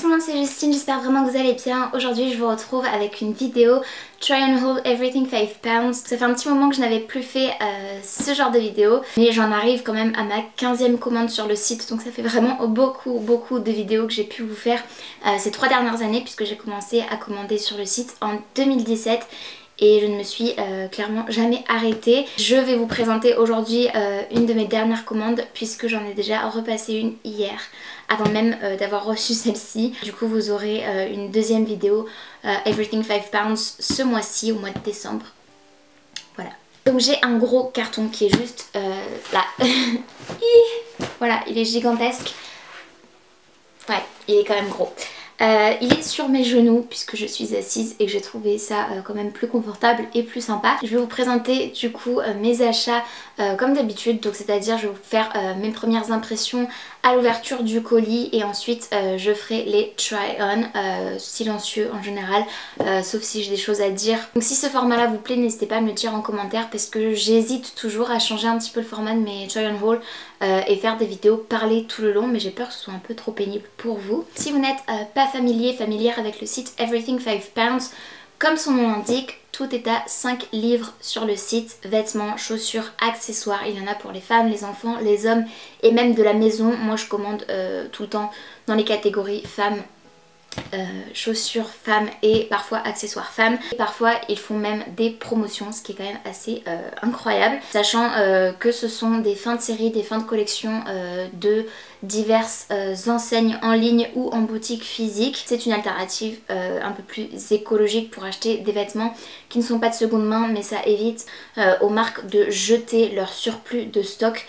tout le monde, c'est Justine, j'espère vraiment que vous allez bien. Aujourd'hui je vous retrouve avec une vidéo Try and Haul Everything 5 pounds. Ça fait un petit moment que je n'avais plus fait ce genre de vidéo, mais j'en arrive quand même à ma 15e commande sur le site, donc ça fait vraiment beaucoup de vidéos que j'ai pu vous faire ces 3 dernières années, puisque j'ai commencé à commander sur le site en 2017 et je ne me suis clairement jamais arrêtée. Je vais vous présenter aujourd'hui une de mes dernières commandes, puisque j'en ai déjà repassé une hier avant même d'avoir reçu celle-ci. Du coup vous aurez une deuxième vidéo Everything 5 pounds ce mois-ci, au mois de décembre. Voilà. Donc j'ai un gros carton qui est juste là. Voilà, il est gigantesque. Ouais, il est quand même gros. Il est sur mes genoux puisque je suis assise et que j'ai trouvé ça quand même plus confortable et plus sympa. Je vais vous présenter du coup mes achats comme d'habitude, donc c'est-à-dire je vais vous faire mes premières impressions à l'ouverture du colis et ensuite je ferai les try-on silencieux en général, sauf si j'ai des choses à dire. Donc si ce format là vous plaît, n'hésitez pas à me le dire en commentaire parce que j'hésite toujours à changer un petit peu le format de mes try-on haul et faire des vidéos parler tout le long, mais j'ai peur que ce soit un peu trop pénible pour vous. Si vous n'êtes pas familière avec le site Everything 5 pounds, comme son nom l'indique, tout est à 5 livres sur le site, vêtements, chaussures, accessoires, il y en a pour les femmes, les enfants, les hommes et même de la maison. Moi je commande tout le temps dans les catégories femmes, chaussures femmes et parfois accessoires femmes. Et parfois ils font même des promotions, ce qui est quand même assez incroyable, sachant que ce sont des fins de série, des fins de collection de diverses enseignes en ligne ou en boutique physique. C'est une alternative un peu plus écologique pour acheter des vêtements qui ne sont pas de seconde main, mais ça évite aux marques de jeter leur surplus de stock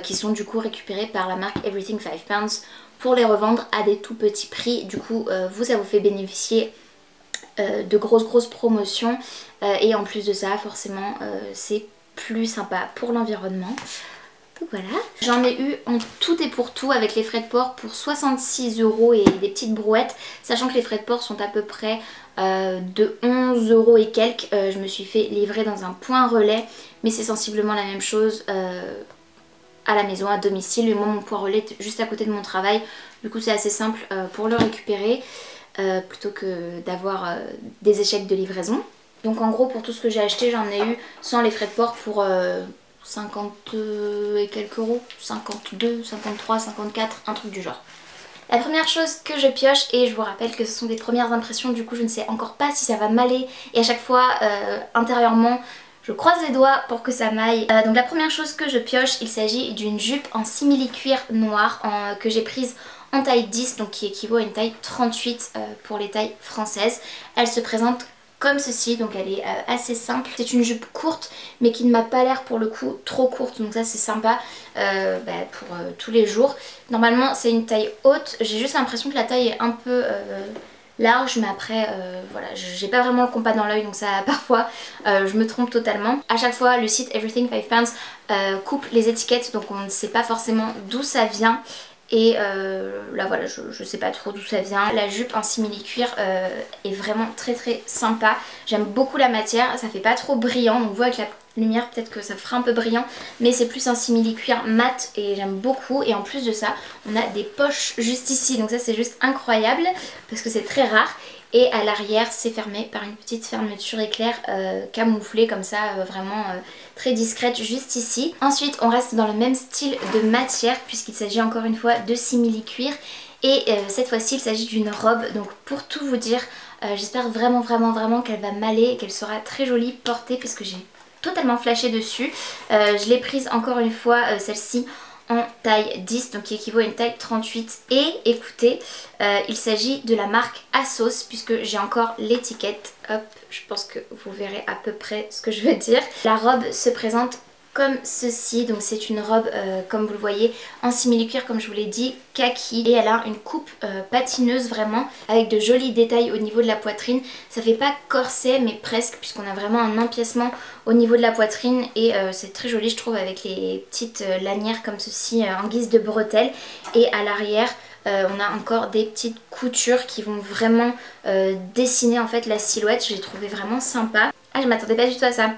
qui sont du coup récupérés par la marque Everything 5 pounds pour les revendre à des tout petits prix. Du coup ça vous fait bénéficier de grosses promotions et en plus de ça forcément c'est plus sympa pour l'environnement. Donc voilà, j'en ai eu en tout et pour tout avec les frais de port pour 66 € et des petites brouettes, sachant que les frais de port sont à peu près de 11 € et quelques. Je me suis fait livrer dans un point relais, mais c'est sensiblement la même chose à la maison, à domicile. Mais moi mon point relais est juste à côté de mon travail, du coup c'est assez simple pour le récupérer plutôt que d'avoir des échecs de livraison. Donc en gros pour tout ce que j'ai acheté j'en ai eu sans les frais de port pour 50 et quelques euros, 52, 53, 54, un truc du genre. La première chose que je pioche, et je vous rappelle que ce sont des premières impressions, du coup je ne sais encore pas si ça va m'aller et à chaque fois intérieurement je croise les doigts pour que ça m'aille. Donc la première chose que je pioche, il s'agit d'une jupe en simili-cuir noir que j'ai prise en taille 10, donc qui équivaut à une taille 38 pour les tailles françaises. Elle se présente comme ceci, donc elle est assez simple. C'est une jupe courte mais qui ne m'a pas l'air pour le coup trop courte, donc ça c'est sympa pour tous les jours. Normalement c'est une taille haute, j'ai juste l'impression que la taille est un peu large, mais après voilà, j'ai pas vraiment le compas dans l'œil, donc ça parfois je me trompe totalement. À chaque fois le site Everything 5 pounds coupe les étiquettes, donc on ne sait pas forcément d'où ça vient. Et là voilà, je sais pas trop d'où ça vient. La jupe en simili-cuir est vraiment très sympa. J'aime beaucoup la matière, ça fait pas trop brillant. Donc vous avec la lumière peut-être que ça fera un peu brillant, mais c'est plus un simili-cuir mat et j'aime beaucoup. Et en plus de ça, on a des poches juste ici, donc ça c'est juste incroyable parce que c'est très rare. Et à l'arrière c'est fermé par une petite fermeture éclair camouflée comme ça, vraiment très discrète juste ici. Ensuite on reste dans le même style de matière puisqu'il s'agit encore une fois de simili-cuir. Et cette fois-ci il s'agit d'une robe, donc pour tout vous dire j'espère vraiment qu'elle va m'aller et qu'elle sera très jolie portée puisque j'ai totalement flashé dessus. Je l'ai prise encore une fois celle-ci en taille 10, donc qui équivaut à une taille 38. Et écoutez, il s'agit de la marque Assos puisque j'ai encore l'étiquette. Hop, je pense que vous verrez à peu près ce que je veux dire. La robe se présente comme ceci, donc c'est une robe comme vous le voyez en simili-cuir comme je vous l'ai dit, kaki, et elle a une coupe patineuse vraiment avec de jolis détails au niveau de la poitrine. Ça fait pas corset mais presque puisqu'on a vraiment un empiècement au niveau de la poitrine et c'est très joli je trouve avec les petites lanières comme ceci en guise de bretelles. Et à l'arrière on a encore des petites coutures qui vont vraiment dessiner en fait la silhouette. Je l'ai trouvé vraiment sympa. Ah, je m'attendais pas du tout à ça.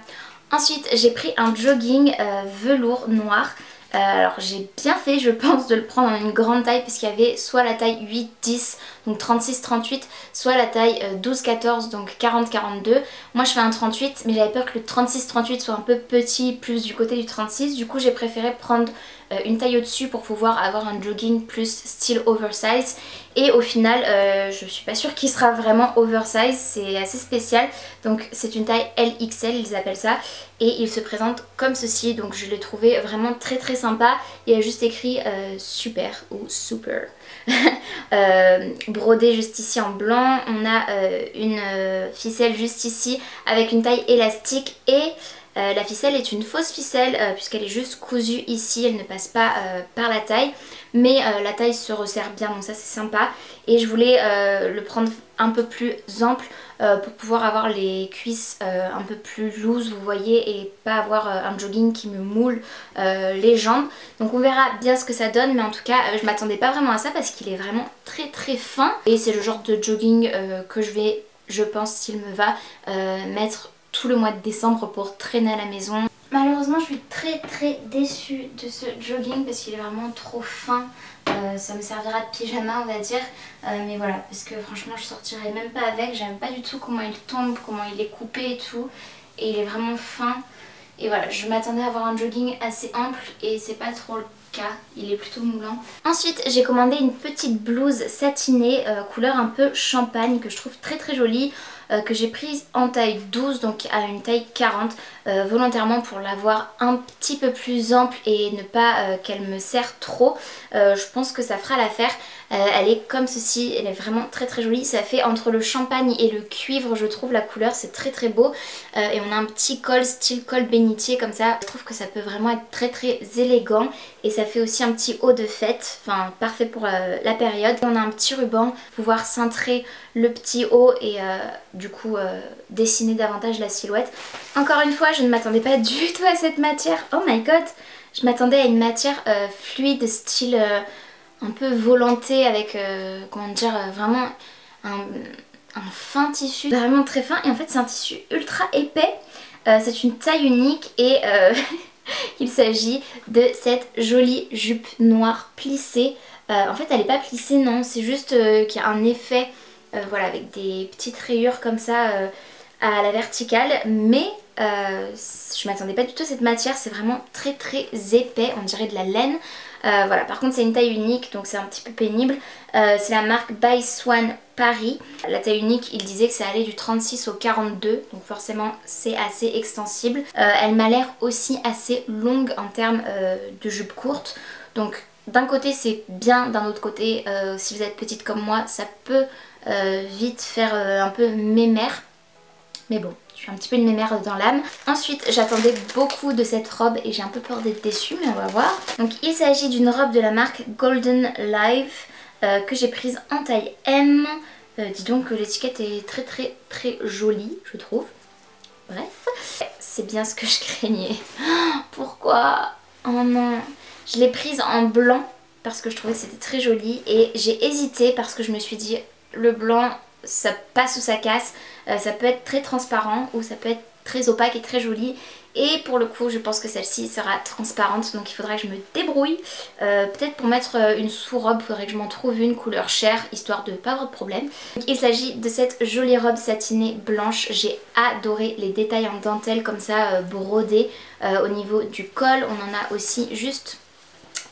Ensuite j'ai pris un jogging velours noir. Alors j'ai bien fait je pense de le prendre en une grande taille parce qu'il y avait soit la taille 8-10, donc 36-38, soit la taille 12-14, donc 40-42. Moi je fais un 38 mais j'avais peur que le 36-38 soit un peu petit, plus du côté du 36, du coup j'ai préféré prendre une taille au-dessus pour pouvoir avoir un jogging plus style oversize. Et au final je suis pas sûre qu'il sera vraiment oversize, c'est assez spécial. Donc c'est une taille LXL ils appellent ça, et il se présente comme ceci, donc je l'ai trouvé vraiment très très sympa. Il y a juste écrit super ou super brodé juste ici en blanc. On a une ficelle juste ici avec une taille élastique, et la ficelle est une fausse ficelle puisqu'elle est juste cousue ici, elle ne passe pas par la taille, mais la taille se resserre bien, donc ça c'est sympa. Et je voulais le prendre un peu plus ample pour pouvoir avoir les cuisses un peu plus loose, vous voyez, et pas avoir un jogging qui me moule les jambes. Donc on verra bien ce que ça donne, mais en tout cas je m'attendais pas vraiment à ça parce qu'il est vraiment très très fin. Et c'est le genre de jogging que je vais, je pense s'il me va, mettre tout le mois de décembre pour traîner à la maison. Malheureusement je suis très très déçue de ce jogging parce qu'il est vraiment trop fin. Ça me servira de pyjama on va dire, mais voilà, parce que franchement je sortirai même pas avec. J'aime pas du tout comment il tombe, comment il est coupé et tout, et il est vraiment fin. Et voilà, je m'attendais à avoir un jogging assez ample et c'est pas trop le cas, il est plutôt moulant. Ensuite j'ai commandé une petite blouse satinée couleur un peu champagne que je trouve très très jolie, que j'ai prise en taille 12, donc à une taille 40, volontairement pour l'avoir un petit peu plus ample et ne pas qu'elle me serre trop. Je pense que ça fera l'affaire. Elle est comme ceci, elle est vraiment très très jolie. Ça fait entre le champagne et le cuivre, je trouve, la couleur, c'est très très beau. Et on a un petit col style col bénitier comme ça. Je trouve que ça peut vraiment être très très élégant. Et ça fait aussi un petit haut de fête, enfin parfait pour la période. On a un petit ruban pour pouvoir cintrer le petit haut et du coup dessiner davantage la silhouette. Encore une fois, je ne m'attendais pas du tout à cette matière. Oh my god! Je m'attendais à une matière fluide, style un peu volanté, avec comment dire, vraiment un fin tissu, vraiment très fin. Et en fait c'est un tissu ultra épais. C'est une taille unique et il s'agit de cette jolie jupe noire plissée. En fait elle n'est pas plissée, non, c'est juste qu'il y a un effet voilà, avec des petites rayures comme ça à la verticale, mais je m'attendais pas du tout à cette matière. C'est vraiment très très épais, on dirait de la laine. Voilà, par contre c'est une taille unique donc c'est un petit peu pénible. C'est la marque By Swan Paris. La taille unique, il disait que ça allait du 36 au 42, donc forcément c'est assez extensible. Elle m'a l'air aussi assez longue en termes de jupe courte, donc d'un côté c'est bien, d'un autre côté si vous êtes petite comme moi ça peut vite faire un peu mémère. Mais bon, je suis un petit peu une mémère dans l'âme. Ensuite, j'attendais beaucoup de cette robe et j'ai un peu peur d'être déçue, mais on va voir. Donc il s'agit d'une robe de la marque Golden Live que j'ai prise en taille M. Dis donc que l'étiquette est très très très jolie, je trouve. Bref, c'est bien ce que je craignais. Pourquoi? Oh non. Je l'ai prise en blanc parce que je trouvais que c'était très joli et j'ai hésité parce que je me suis dit le blanc ça passe ou ça casse, ça peut être très transparent ou ça peut être très opaque et très joli, et pour le coup je pense que celle-ci sera transparente, donc il faudra que je me débrouille. Peut-être pour mettre une sous-robe, il faudrait que je m'en trouve une couleur chair histoire de ne pas avoir de problème. Donc, il s'agit de cette jolie robe satinée blanche. J'ai adoré les détails en dentelle comme ça brodés au niveau du col. On en a aussi juste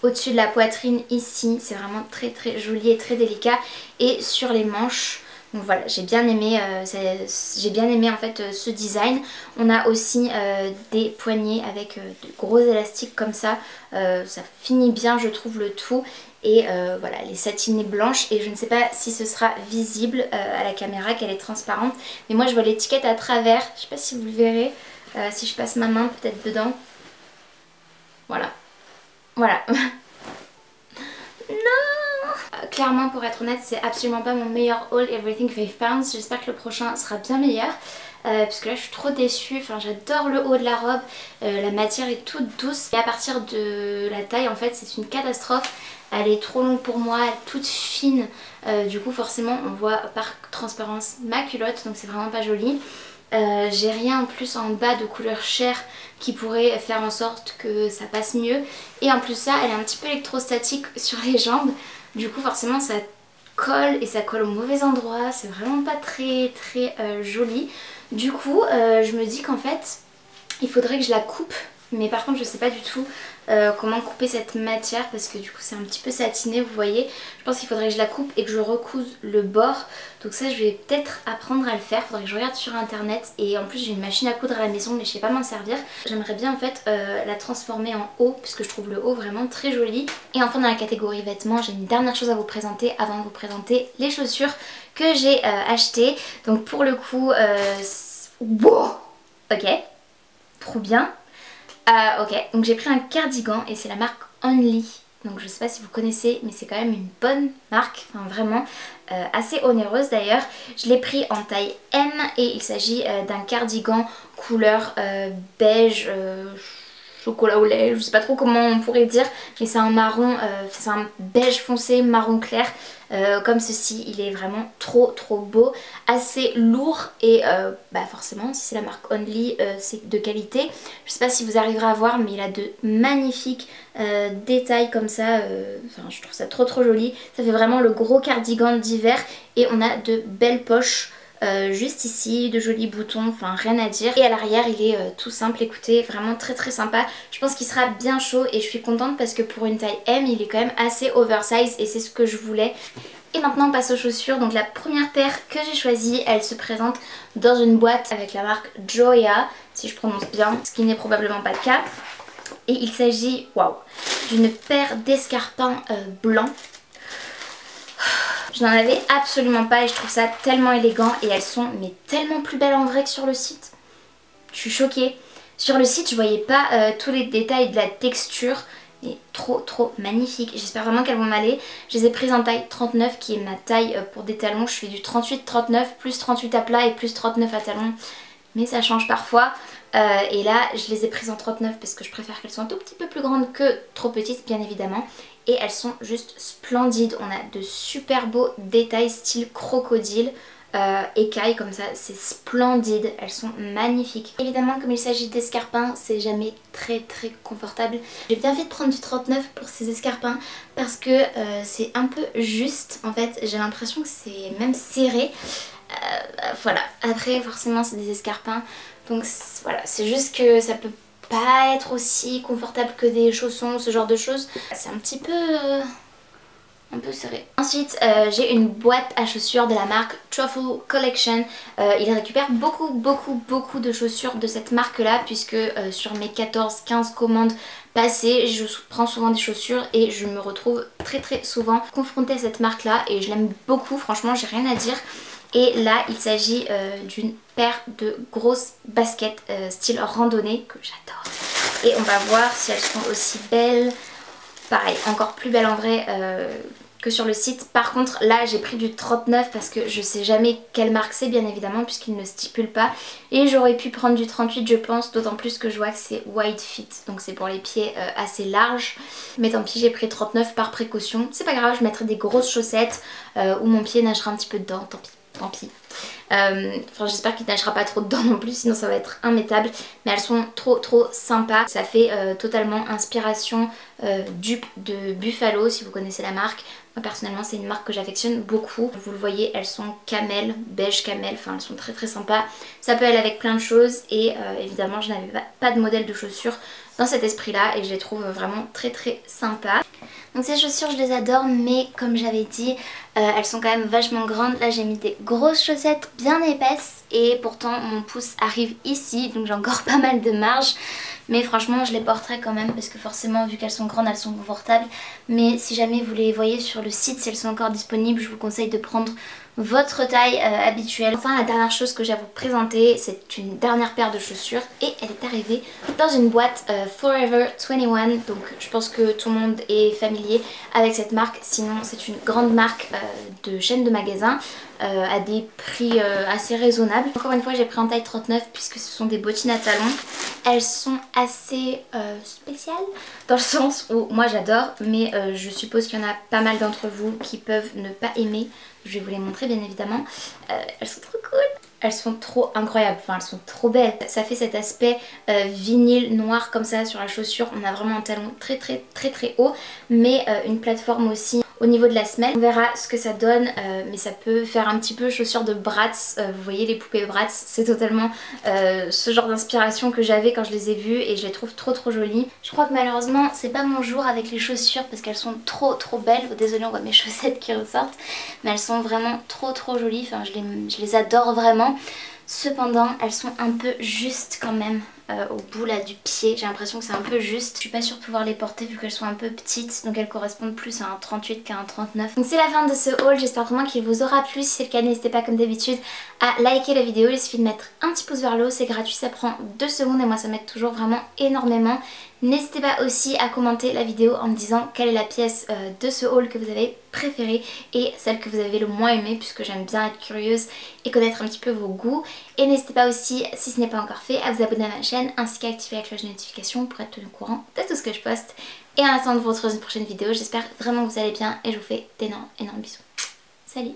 au-dessus de la poitrine ici, c'est vraiment très très joli et très délicat, et sur les manches. Donc voilà, j'ai bien aimé en fait ce design. On a aussi des poignets avec de gros élastiques comme ça. Ça finit bien je trouve le tout. Et voilà, les satinés blanches. Et je ne sais pas si ce sera visible à la caméra qu'elle est transparente. Mais moi je vois l'étiquette à travers. Je ne sais pas si vous le verrez. Si je passe ma main peut-être dedans. Voilà. Voilà. Non! Clairement pour être honnête c'est absolument pas mon meilleur haul Everything 5 pounds. J'espère que le prochain sera bien meilleur parce que là je suis trop déçue. Enfin j'adore le haut de la robe, la matière est toute douce et à partir de la taille en fait c'est une catastrophe. Elle est trop longue pour moi, elle est toute fine, du coup forcément on voit par transparence ma culotte, donc c'est vraiment pas joli. J'ai rien en plus en bas de couleur chair qui pourrait faire en sorte que ça passe mieux, et en plus ça elle est un petit peu électrostatique sur les jambes, du coup forcément ça colle et ça colle au mauvais endroit, c'est vraiment pas très joli. Du coup je me dis qu'en fait il faudrait que je la coupe, mais par contre je sais pas du tout comment couper cette matière parce que du coup c'est un petit peu satiné, vous voyez. Je pense qu'il faudrait que je la coupe et que je recouse le bord, donc ça je vais peut-être apprendre à le faire. Faudrait que je regarde sur internet, et en plus j'ai une machine à coudre à la maison mais je sais pas m'en servir. J'aimerais bien en fait la transformer en haut puisque je trouve le haut vraiment très joli. Et enfin dans la catégorie vêtements, j'ai une dernière chose à vous présenter avant de vous présenter les chaussures que j'ai achetées. Donc pour le coup wow, ok, trop bien. Ok, donc j'ai pris un cardigan et c'est la marque Only. Donc je sais pas si vous connaissez, mais c'est quand même une bonne marque, enfin vraiment assez onéreuse d'ailleurs. Je l'ai pris en taille M et il s'agit d'un cardigan couleur beige, chocolat au lait, je sais pas trop comment on pourrait dire, mais c'est un marron, c'est un beige foncé, marron clair. Comme ceci, il est vraiment trop beau, assez lourd et bah forcément si c'est la marque Only c'est de qualité. Je sais pas si vous arriverez à voir, mais il a de magnifiques détails comme ça, enfin je trouve ça trop joli. Ça fait vraiment le gros cardigan d'hiver et on a de belles poches. Juste ici, de jolis boutons, enfin rien à dire. Et à l'arrière il est tout simple, écoutez, vraiment très sympa. Je pense qu'il sera bien chaud et je suis contente parce que pour une taille M il est quand même assez oversize et c'est ce que je voulais. Et maintenant on passe aux chaussures. Donc la première paire que j'ai choisie, elle se présente dans une boîte avec la marque Joya, si je prononce bien, ce qui n'est probablement pas le cas. Et il s'agit, waouh, d'une paire d'escarpins blancs. Je n'en avais absolument pas et je trouve ça tellement élégant et elles sont mais tellement plus belles en vrai que sur le site. Je suis choquée. Sur le site je voyais pas tous les détails de la texture, mais trop magnifique. J'espère vraiment qu'elles vont m'aller. Je les ai prises en taille 39 qui est ma taille pour des talons. Je fais du 38-39 plus 38 à plat et plus 39 à talons. Mais ça change parfois. Et là je les ai prises en 39 parce que je préfère qu'elles soient un tout petit peu plus grandes que trop petites bien évidemment. Et elles sont juste splendides. On a de super beaux détails style crocodile, écailles comme ça, c'est splendide, elles sont magnifiques. Évidemment comme il s'agit d'escarpins, c'est jamais très confortable. J'ai bien fait de prendre du 39 pour ces escarpins parce que c'est un peu juste en fait, j'ai l'impression que c'est même serré. Voilà, après forcément c'est des escarpins, donc voilà, c'est juste que ça peut pas être aussi confortable que des chaussons, ce genre de choses. C'est un petit peu serré. Ensuite j'ai une boîte à chaussures de la marque Truffle Collection. Il récupère beaucoup de chaussures de cette marque là, puisque sur mes 14-15 commandes passées je prends souvent des chaussures et je me retrouve très souvent confrontée à cette marque là et je l'aime beaucoup, franchement j'ai rien à dire. Et là il s'agit d'une paire de grosses baskets style randonnée que j'adore. Et on va voir si elles sont aussi belles. Pareil, encore plus belles en vrai que sur le site. Par contre là j'ai pris du 39 parce que je sais jamais quelle marque c'est bien évidemment puisqu'il ne stipule pas. Et j'aurais pu prendre du 38 je pense, d'autant plus que je vois que c'est wide fit. Donc c'est pour les pieds assez larges. Mais tant pis, j'ai pris 39 par précaution. C'est pas grave, je mettrai des grosses chaussettes où mon pied nagera un petit peu dedans, tant pis. Enfin j'espère qu'il nagera pas trop dedans non plus, sinon ça va être immétable. Mais elles sont trop sympas. Ça fait totalement inspiration dupe de Buffalo si vous connaissez la marque. Moi personnellement c'est une marque que j'affectionne beaucoup. Vous le voyez, elles sont camel, beige camel, enfin elles sont très sympas. Ça peut aller avec plein de choses et évidemment je n'avais pas de modèle de chaussures dans cet esprit là et je les trouve vraiment très sympas. Donc ces chaussures je les adore, mais comme j'avais dit elles sont quand même vachement grandes. Là j'ai mis des grosses chaussettes bien épaisses et pourtant mon pouce arrive ici, donc j'ai encore pas mal de marge. Mais franchement je les porterai quand même parce que forcément vu qu'elles sont grandes elles sont confortables. Mais si jamais vous les voyez sur le site, si elles sont encore disponibles, je vous conseille de prendre votre taille habituelle. Enfin la dernière chose que j'ai à vous présenter, c'est une dernière paire de chaussures et elle est arrivée dans une boîte Forever 21. Donc je pense que tout le monde est familier avec cette marque, sinon c'est une grande marque de chaîne de magasins à des prix assez raisonnables. Encore une fois j'ai pris en taille 39 puisque ce sont des bottines à talons. Elles sont assez spéciales dans le sens où moi j'adore, mais je suppose qu'il y en a pas mal d'entre vous qui peuvent ne pas aimer. Je vais vous les montrer bien évidemment. Elles sont trop cool. Elles sont trop incroyables, enfin elles sont trop belles. Ça fait cet aspect vinyle noir comme ça sur la chaussure. On a vraiment un talon très haut, mais une plateforme aussi au niveau de la semelle. On verra ce que ça donne, mais ça peut faire un petit peu chaussures de Bratz. Vous voyez les poupées Bratz, c'est totalement ce genre d'inspiration que j'avais quand je les ai vues et je les trouve trop jolies. Je crois que malheureusement c'est pas mon jour avec les chaussures parce qu'elles sont trop belles. Désolée, on voit mes chaussettes qui ressortent, mais elles sont vraiment trop jolies, enfin je les adore vraiment. Cependant elles sont un peu justes quand même au bout là du pied, j'ai l'impression que c'est un peu juste. Je suis pas sûre de pouvoir les porter vu qu'elles sont un peu petites, donc elles correspondent plus à un 38 qu'à un 39. Donc c'est la fin de ce haul, j'espère vraiment qu'il vous aura plu. Si c'est le cas, n'hésitez pas comme d'habitude à liker la vidéo, il suffit de mettre un petit pouce vers le haut, c'est gratuit, ça prend 2 secondes et moi ça m'aide toujours vraiment énormément. N'hésitez pas aussi à commenter la vidéo en me disant quelle est la pièce de ce haul que vous avez préférée et celle que vous avez le moins aimée, puisque j'aime bien être curieuse et connaître un petit peu vos goûts. Et n'hésitez pas aussi, si ce n'est pas encore fait, à vous abonner à ma chaîne ainsi qu'à activer la cloche de notification pour être tenu au courant de tout ce que je poste. Et en attendant de vous retrouver dans une prochaine vidéo, j'espère vraiment que vous allez bien et je vous fais d'énormes bisous. Salut!